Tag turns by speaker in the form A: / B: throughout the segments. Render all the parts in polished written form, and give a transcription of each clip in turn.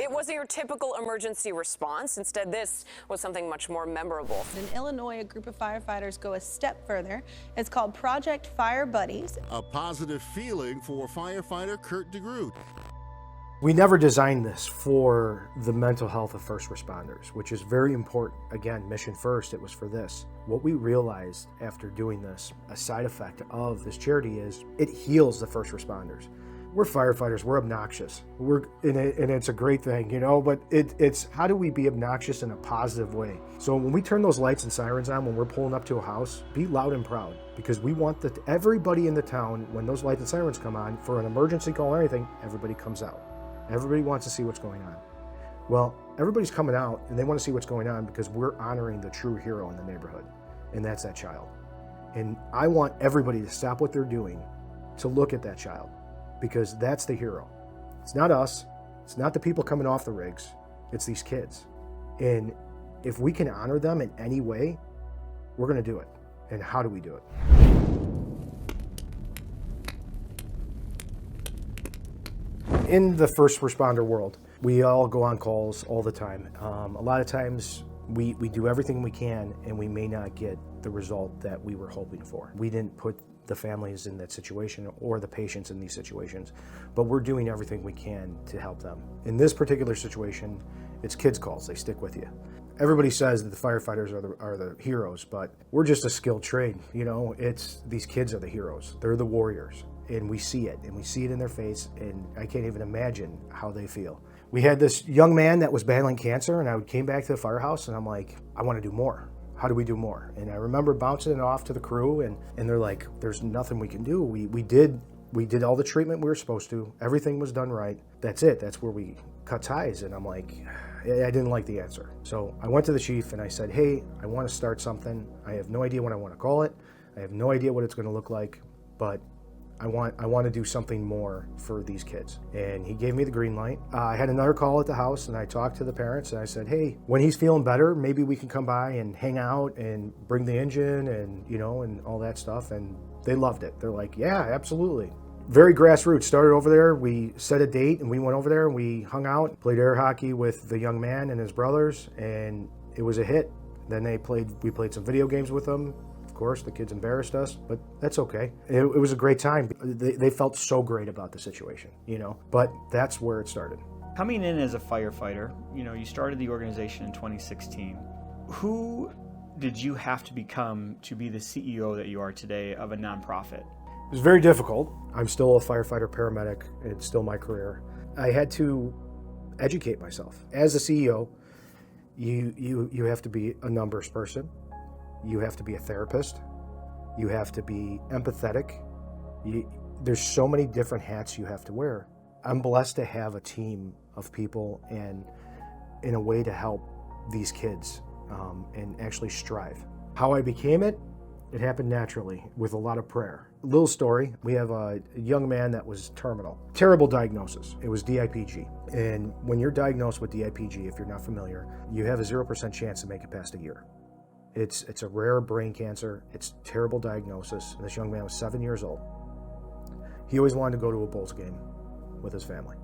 A: It wasn't your typical emergency response. Instead, this was something much more memorable.
B: In Illinois, a group of firefighters go a step further. It's called Project Fire Buddies.
C: A positive feeling for firefighter Kurt DeGroot.
D: We never designed this for the mental health of first responders, which is very important. Again, mission first, it was for this. What we realized after doing this, a side effect of this charity is it heals the first responders. We're firefighters, we're obnoxious. And it's a great thing, you know, but it's how do we be obnoxious in a positive way? So when we turn those lights and sirens on, when we're pulling up to a house, be loud and proud, because we want everybody in the town, when those lights and sirens come on, for an emergency call or anything, everybody comes out. Everybody wants to see what's going on. Well, everybody's coming out and they want to see what's going on because we're honoring the true hero in the neighborhood, and that's that child. And I want everybody to stop what they're doing to look at that child, because that's the hero. It's not us, it's not the people coming off the rigs, it's these kids. And if we can honor them in any way, we're gonna do it. And how do we do it? In the first responder world, we all go on calls all the time. A lot of times we do everything we can and we may not get the result that we were hoping for. We didn't put the families in that situation or the patients in these situations, but we're doing everything we can to help them. In this particular situation, it's kids calls, they stick with you. Everybody says that the firefighters are the heroes, but we're just a skilled trade. You know, these kids are the heroes. They're the warriors. And we see it, and we see it in their face, and I can't even imagine how they feel. We had this young man that was battling cancer, and I came back to the firehouse, and I'm like, I want to do more. How do we do more? And I remember bouncing it off to the crew, and they're like, there's nothing we can do. We did all the treatment we were supposed to. Everything was done right. That's it. That's where we cut ties. And I'm like, I didn't like the answer. So I went to the chief, and I said, hey, I want to start something. I have no idea what I want to call it. I have no idea what it's going to look like, but I want to do something more for these kids. And he gave me the green light. I had another call at the house, and I talked to the parents, and I said, hey, when he's feeling better, maybe we can come by and hang out and bring the engine and, you know, and all that stuff. And they loved it. They're like, yeah, absolutely. Very grassroots. Started over there. We set a date, and we went over there, and we hung out, played air hockey with the young man and his brothers, and it was a hit. Then we played some video games with them. Of course, the kids embarrassed us, but that's okay. It was a great time. They felt so great about the situation, you know, but that's where it started.
E: Coming in as a firefighter, you know, you started the organization in 2016. Who did you have to become to be the CEO that you are today of a nonprofit?
D: It was very difficult. I'm still a firefighter paramedic. It's still my career. I had to educate myself. As a CEO, you have to be a numbers person. You have to be a therapist. You have to be empathetic. There's so many different hats you have to wear. I'm blessed to have a team of people and in a way to help these kids and actually strive. How I became it happened naturally with a lot of prayer. A little story, we have a young man that was terminal. Terrible diagnosis. It was DIPG. And when you're diagnosed with DIPG, if you're not familiar, you have a 0% chance to make it past a year. It's a rare brain cancer. It's a terrible diagnosis. And this young man was 7 years old. He always wanted to go to a Bulls game with his family.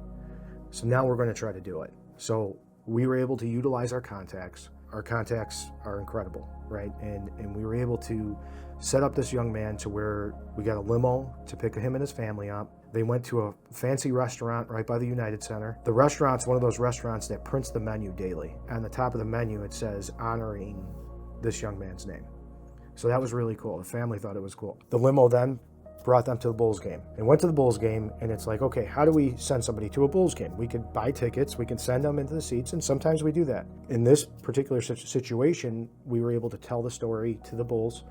D: So now we're going to try to do it. So we were able to utilize our contacts. Our contacts are incredible, right? And we were able to set up this young man to where we got a limo to pick him and his family up. They went to a fancy restaurant right by the United Center. The restaurant's one of those restaurants that prints the menu daily. On the top of the menu, it says honoring this young man's name. So that was really cool. The family thought it was cool. The limo then brought them to the Bulls game and went to the Bulls game, and it's like, okay, how do we send somebody to a Bulls game? We could buy tickets, we can send them into the seats, and sometimes we do that. In this particular situation, we were able to tell the story to the Bulls,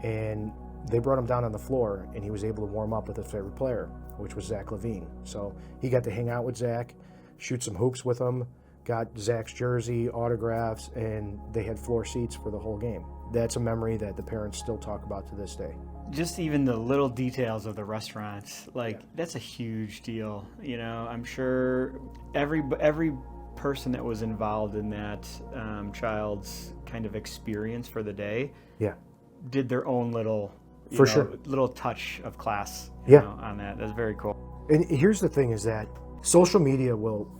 D: and they brought him down on the floor, and he was able to warm up with his favorite player, which was Zach LaVine. So he got to hang out with Zach, shoot some hoops with him, got Zach's jersey, autographs, and they had floor seats for the whole game. That's a memory that the parents still talk about to this day.
E: Just even the little details of the restaurants, like that's a huge deal. You know, I'm sure every person that was involved in that child's kind of experience for the day, did their own little, little touch of class, you know, on that. That's very cool.
D: And here's the thing: is that social media will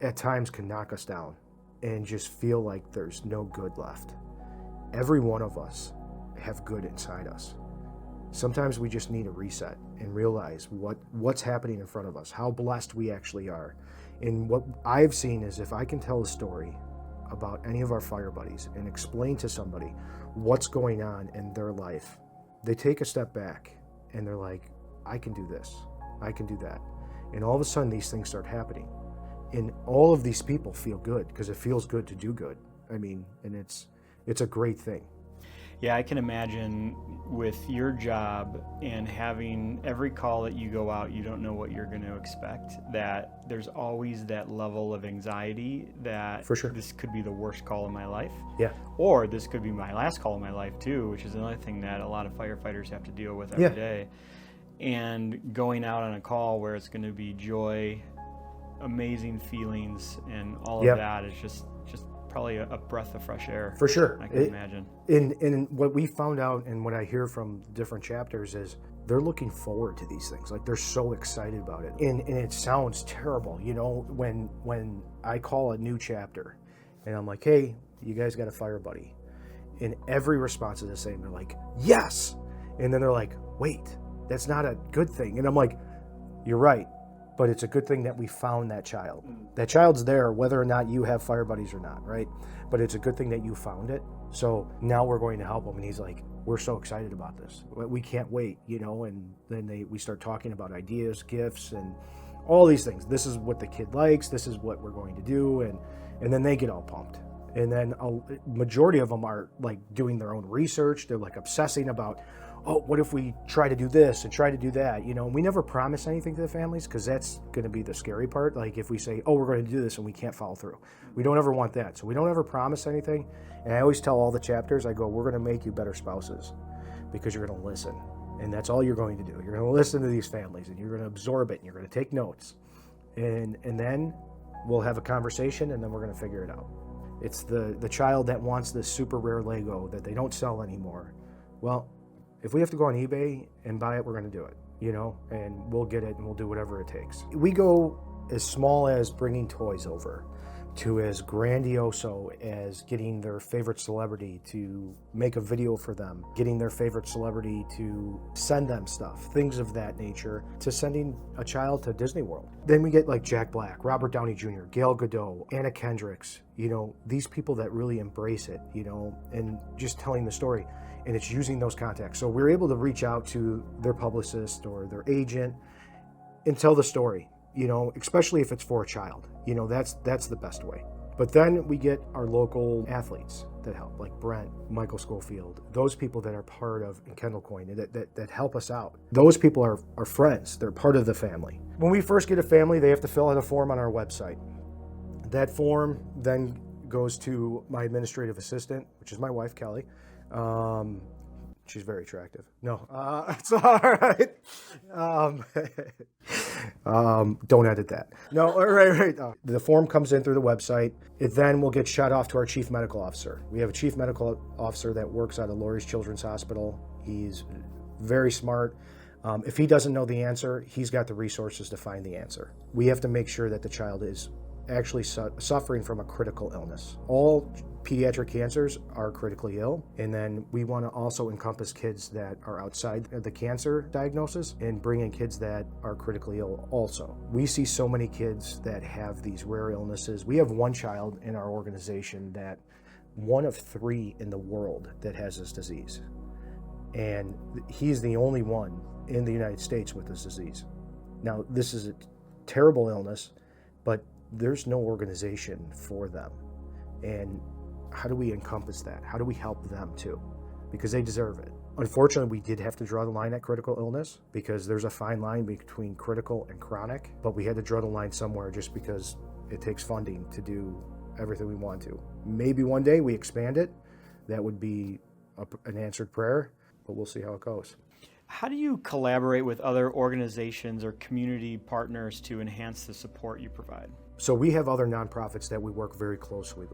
D: at times can knock us down and just feel like there's no good left. Every one of us have good inside us. Sometimes we just need a reset and realize what's happening in front of us, how blessed we actually are. And what I've seen is if I can tell a story about any of our fire buddies and explain to somebody what's going on in their life, they take a step back and they're like, I can do this, I can do that. And all of a sudden these things start happening. And all of these people feel good because it feels good to do good. I mean, and it's a great thing.
E: Yeah, I can imagine with your job and having every call that you go out, you don't know what you're going to expect, that there's always that level of anxiety that
D: For sure.
E: This could be the worst call in my life.
D: Yeah.
E: Or this could be my last call in my life too, which is another thing that a lot of firefighters have to deal with every day. And going out on a call where it's going to be joy, amazing feelings, and all of that is just probably a breath of fresh air.
D: For sure.
E: I can imagine.
D: And what we found out and what I hear from different chapters is they're looking forward to these things. Like they're so excited about it. And it sounds terrible, you know, when I call a new chapter and I'm like, hey, you guys got a fire buddy. And every response is the same. They're like, yes. And then they're like, wait, that's not a good thing. And I'm like, you're right. But it's a good thing that we found that child. That child's there, whether or not you have fire buddies or not, right? But it's a good thing that you found it. So now we're going to help him. And he's like, we're so excited about this. We can't wait, you know? And then we start talking about ideas, gifts, and all these things. This is what the kid likes. This is what we're going to do. And then they get all pumped. And then a majority of them are like doing their own research. They're like obsessing about, oh, what if we try to do this and try to do that? You know, we never promise anything to the families because that's going to be the scary part. Like if we say, oh, we're going to do this and we can't follow through. We don't ever want that. So we don't ever promise anything. And I always tell all the chapters, I go, we're going to make you better spouses because you're going to listen. And that's all you're going to do. You're going to listen to these families and you're going to absorb it and you're going to take notes. And then we'll have a conversation and then we're going to figure it out. It's the child that wants this super rare Lego that they don't sell anymore. Well, if we have to go on eBay and buy it, we're going to do it, you know, and we'll get it and we'll do whatever it takes. We go as small as bringing toys over to as grandioso as getting their favorite celebrity to make a video for them, getting their favorite celebrity to send them stuff, things of that nature, to sending a child to Disney World. Then we get like Jack Black, Robert Downey Jr., Gal Gadot, Anna Kendricks, you know, these people that really embrace it, you know, and just telling the story. And it's using those contacts. So we're able to reach out to their publicist or their agent and tell the story, you know, especially if it's for a child. You know, that's the best way. But then we get our local athletes that help, like Brent, Michael Schofield, those people that are part of, and Kendall Coyne, that help us out. Those people are friends. They're part of the family. When we first get a family, they have to fill out a form on our website. That form then goes to my administrative assistant, which is my wife, Kelly. She's very attractive. No, it's all right. Don't edit that. No, right. The form comes in through the website. It then will get shot off to our chief medical officer. We have a chief medical officer that works out of Laurie's Children's Hospital. He's very smart. If he doesn't know the answer, he's got the resources to find the answer. We have to make sure that the child is actually suffering from a critical illness. All pediatric cancers are critically ill, and then we want to also encompass kids that are outside the cancer diagnosis and bring in kids that are critically ill also. We see so many kids that have these rare illnesses. We have one child in our organization that one of 3 in the world that has this disease, and he's the only one in the United States with this disease. Now, this is a terrible illness, but there's no organization for them. And how do we encompass that? How do we help them too? Because they deserve it. Unfortunately, we did have to draw the line at critical illness because there's a fine line between critical and chronic, but we had to draw the line somewhere just because it takes funding to do everything we want to. Maybe one day we expand it. That would be an answered prayer, but we'll see how it goes.
E: How do you collaborate with other organizations or community partners to enhance the support you provide?
D: So we have other nonprofits that we work very closely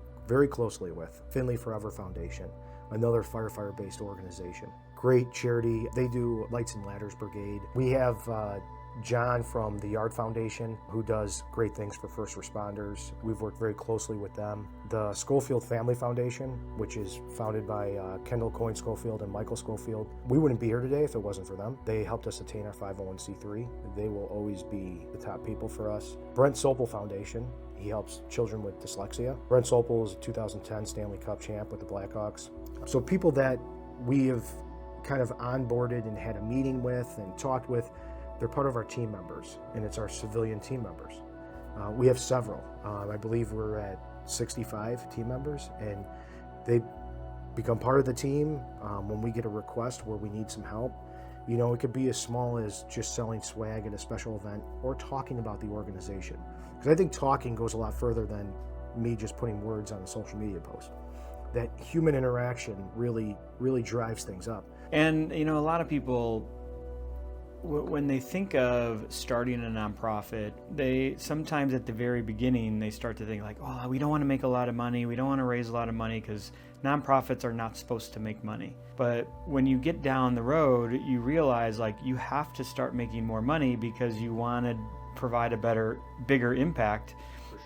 D: with. Finley Forever Foundation, another firefighter-based organization. Great charity. They do Lights and Ladders Brigade. We have John from the Yard Foundation, who does great things for first responders. We've worked very closely with them. The Schofield Family Foundation, which is founded by Kendall Coyne Schofield and Michael Schofield. We wouldn't be here today if it wasn't for them. They helped us attain our 501c3. They will always be the top people for us. Brent Sopel Foundation, he helps children with dyslexia. Brent Sopel is a 2010 Stanley Cup champ with the Blackhawks. So people that we have kind of onboarded and had a meeting with and talked with, they're part of our team members, and it's our civilian team members. We have several. I believe we're at 65 team members, and they become part of the team when we get a request where we need some help. You know, it could be as small as just selling swag at a special event or talking about the organization. Because I think talking goes a lot further than me just putting words on a social media post. That human interaction really drives things up.
E: And, you know, a lot of people, when they think of starting a nonprofit, they sometimes at the very beginning, they start to think like, oh, we don't want to make a lot of money. We don't want to raise a lot of money because nonprofits are not supposed to make money. But when you get down the road, you realize like you have to start making more money because you want to provide a bigger impact.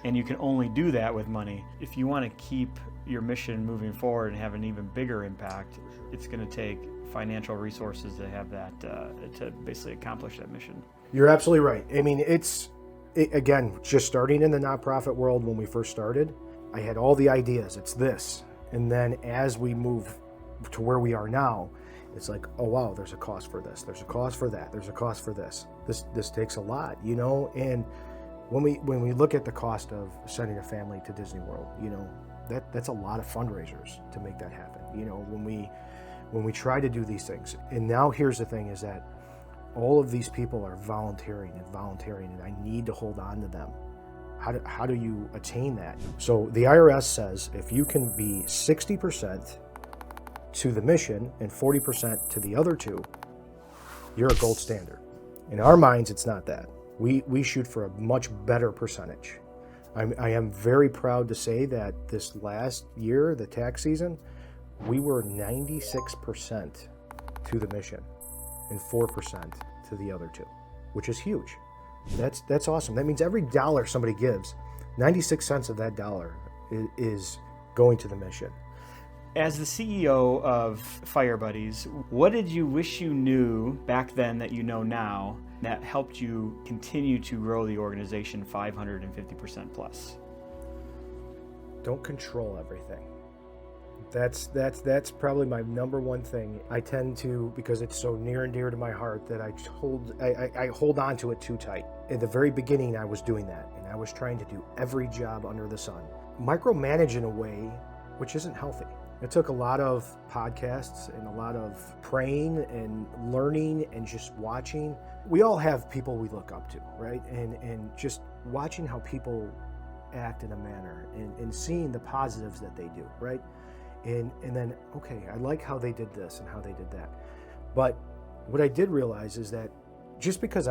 E: And you can only do that with money. If you want to keep your mission moving forward and have an even bigger impact, it's going to take financial resources to have that, to basically accomplish that mission.
D: You're absolutely right. I mean, again, just starting in the nonprofit world when we first started, I had all the ideas, it's this. And then as we move to where we are now, it's like, oh wow, there's a cost for this, there's a cost for that, there's a cost for this. This takes a lot, you know? And when we look at the cost of sending a family to Disney World, you know, that's a lot of fundraisers to make that happen. You know, when we try to do these things. And now here's the thing is that all of these people are volunteering, and I need to hold on to them. How do you attain that? So the IRS says if you can be 60% to the mission and 40% to the other two, you're a gold standard. In our minds, it's not that. We shoot for a much better percentage. I am very proud to say that this last year, the tax season, we were 96% to the mission and 4% to the other two, which is huge. That's awesome. That means every dollar somebody gives, 96 cents of that dollar is going to the mission.
E: As the CEO of Fire Buddies, what did you wish you knew back then that you know now that helped you continue to grow the organization 550% plus?
D: Don't control everything. That's probably my number one thing. I tend to, because it's so near and dear to my heart, that I hold on to it too tight. At the very beginning, I was doing that, and I was trying to do every job under the sun. Micromanage in a way which isn't healthy. It took a lot of podcasts and a lot of praying and learning and just watching. We all have people we look up to, right? And just watching how people act in a manner and seeing the positives that they do, right? And then, okay, I like how they did this and how they did that. But what I did realize is that just because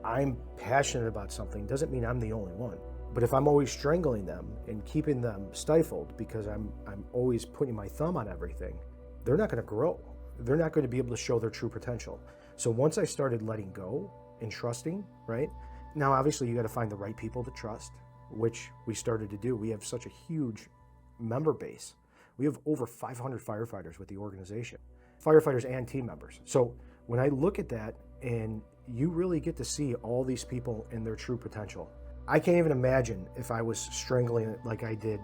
D: I'm passionate about something doesn't mean I'm the only one. But if I'm always strangling them and keeping them stifled because I'm always putting my thumb on everything, they're not going to grow. They're not going to be able to show their true potential. So once I started letting go and trusting, right? Now, obviously, you got to find the right people to trust, which we started to do. We have such a huge member base. We have over 500 firefighters with the organization, firefighters and team members. So when I look at that and you really get to see all these people in their true potential, I can't even imagine if I was strangling it like I did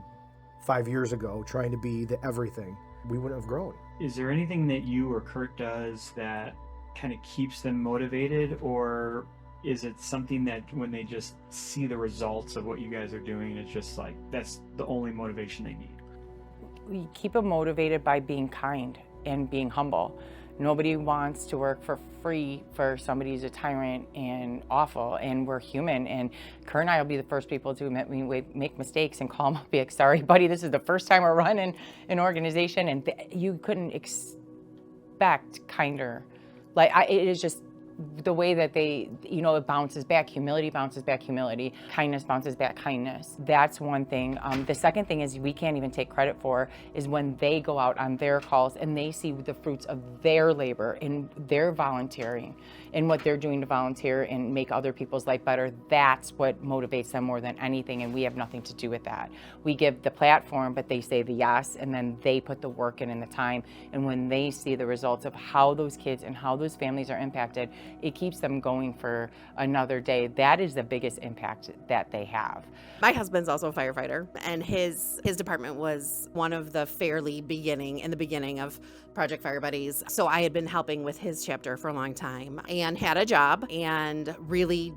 D: 5 years ago, trying to be the everything, we wouldn't have grown.
E: Is there anything that you or Kurt does that kind of keeps them motivated, or is it something that when they just see the results of what you guys are doing, it's just like, that's the only motivation they need?
F: We keep them motivated by being kind and being humble. Nobody wants to work for free for somebody who's a tyrant and awful, and we're human. And Kurt and I will be the first people to admit we make mistakes and call them up, be like, sorry, buddy, this is the first time we're running an organization, and you couldn't expect kinder. Like, it is just the way that they, it bounces back. Humility bounces back humility. Kindness bounces back kindness. That's one thing. The second thing is we can't even take credit for is when they go out on their calls and they see the fruits of their labor and their volunteering and what they're doing to volunteer and make other people's life better. That's what motivates them more than anything, and we have nothing to do with that. We give the platform, but they say the yes, and then they put the work in and the time, and when they see the results of how those kids and how those families are impacted, it keeps them going for another day. That is the biggest impact that they have.
G: My husband's also a firefighter, and his department was one of the in the beginning of Project Fire Buddies. So I had been helping with his chapter for a long time and had a job and really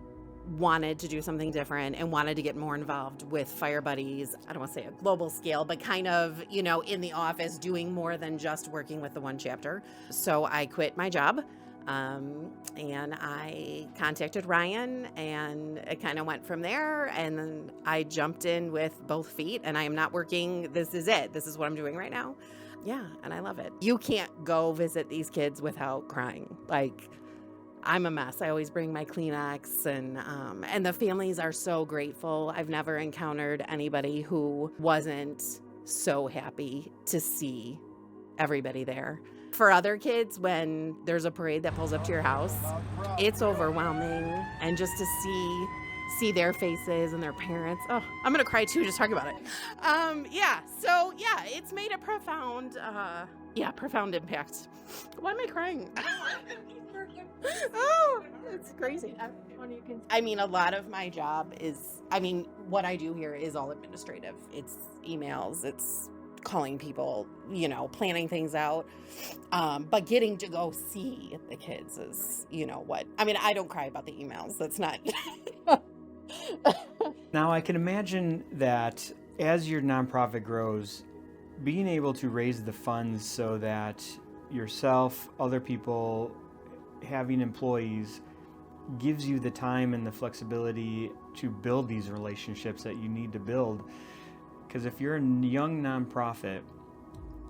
G: wanted to do something different and wanted to get more involved with Fire Buddies. I don't want to say a global scale, but kind of, in the office doing more than just working with the one chapter. So I quit my job. And I contacted Ryan, and it kind of went from there. And then I jumped in with both feet, and I am not working. This is it. This is what I'm doing right now. Yeah, and I love it. You can't go visit these kids without crying. Like, I'm a mess. I always bring my Kleenex, and the families are so grateful. I've never encountered anybody who wasn't so happy to see everybody there. For other kids, when there's a parade that pulls up to your house, it's overwhelming. And just to see their faces and their parents. Oh, I'm going to cry too just talking about it. It's made a profound impact. Why am I crying? Oh, it's crazy. A lot of my job what I do here is all administrative. It's emails, it's calling people, planning things out. But getting to go see the kids is, I don't cry about the emails. That's not.
E: Now, I can imagine that as your nonprofit grows, being able to raise the funds so that yourself, other people, having employees gives you the time and the flexibility to build these relationships that you need to build. Because if you're a young nonprofit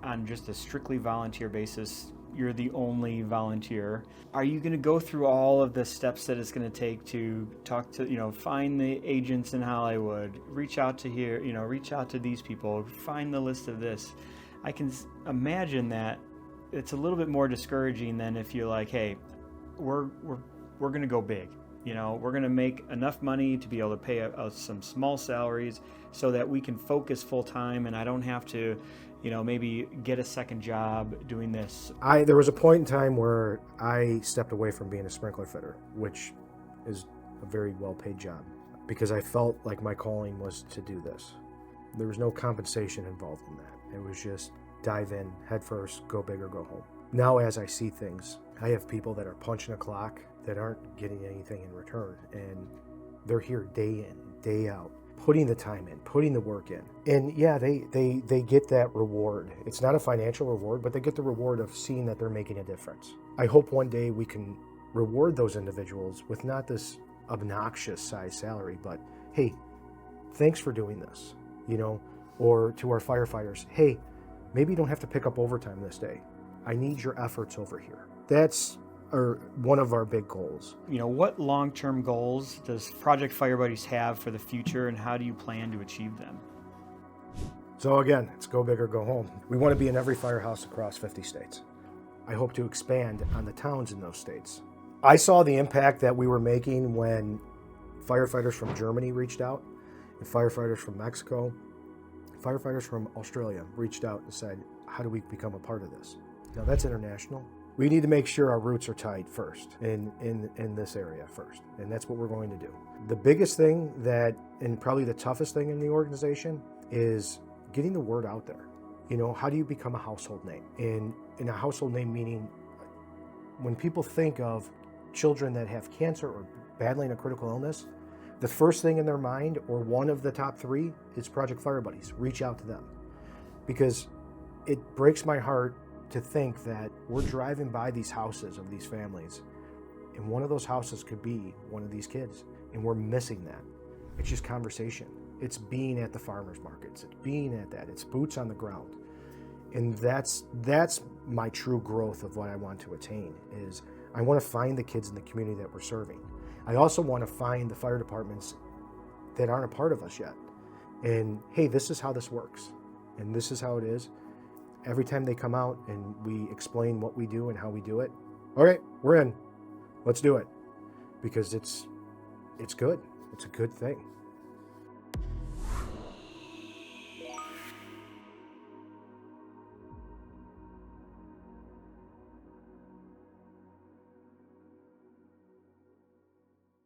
E: on just a strictly volunteer basis, you're the only volunteer. Are you going to go through all of the steps that it's going to take to talk to, find the agents in Hollywood, reach out to here, reach out to these people, find the list of this? I can imagine that it's a little bit more discouraging than if you're like, hey, we're going to go big. We're going to make enough money to be able to pay us some small salaries so that we can focus full time and I don't have to, maybe get a second job doing this.
D: There was a point in time where I stepped away from being a sprinkler fitter, which is a very well-paid job, because I felt like my calling was to do this. There was no compensation involved in that. It was just dive in, head first, go big or go home. Now, as I see things, I have people that are punching a clock that aren't getting anything in return, and they're here day in, day out, putting the time in, putting the work in. And yeah, they get that reward. It's not a financial reward, but they get the reward of seeing that they're making a difference. I hope one day we can reward those individuals with not this obnoxious size salary, but hey, thanks for doing this, or to our firefighters, hey, maybe you don't have to pick up overtime this day. I need your efforts over here. That's one of our big goals.
E: What long-term goals does Project Fire Buddies have for the future, and how do you plan to achieve them?
D: So again, it's go big or go home. We want to be in every firehouse across 50 states. I hope to expand on the towns in those states. I saw the impact that we were making when firefighters from Germany reached out, and firefighters from Mexico, firefighters from Australia reached out and said, how do we become a part of this? Now that's international. We need to make sure our roots are tied first in this area first, and that's what we're going to do. The biggest thing and probably the toughest thing in the organization is getting the word out there. How do you become a household name? And a household name meaning when people think of children that have cancer or battling a critical illness, the first thing in their mind, or one of the top three, is Project Fire Buddies. Reach out to them, because it breaks my heart to think that we're driving by these houses of these families, and one of those houses could be one of these kids, and we're missing that. It's just conversation. It's being at the farmers markets. It's being at that. It's boots on the ground. And that's my true growth of what I want to attain, is I want to find the kids in the community that we're serving. I also want to find the fire departments that aren't a part of us yet. And hey, this is how this works. And this is how it is. Every time they come out and we explain what we do and how we do it, all right, we're in. Let's do it. Because it's good. It's a good thing.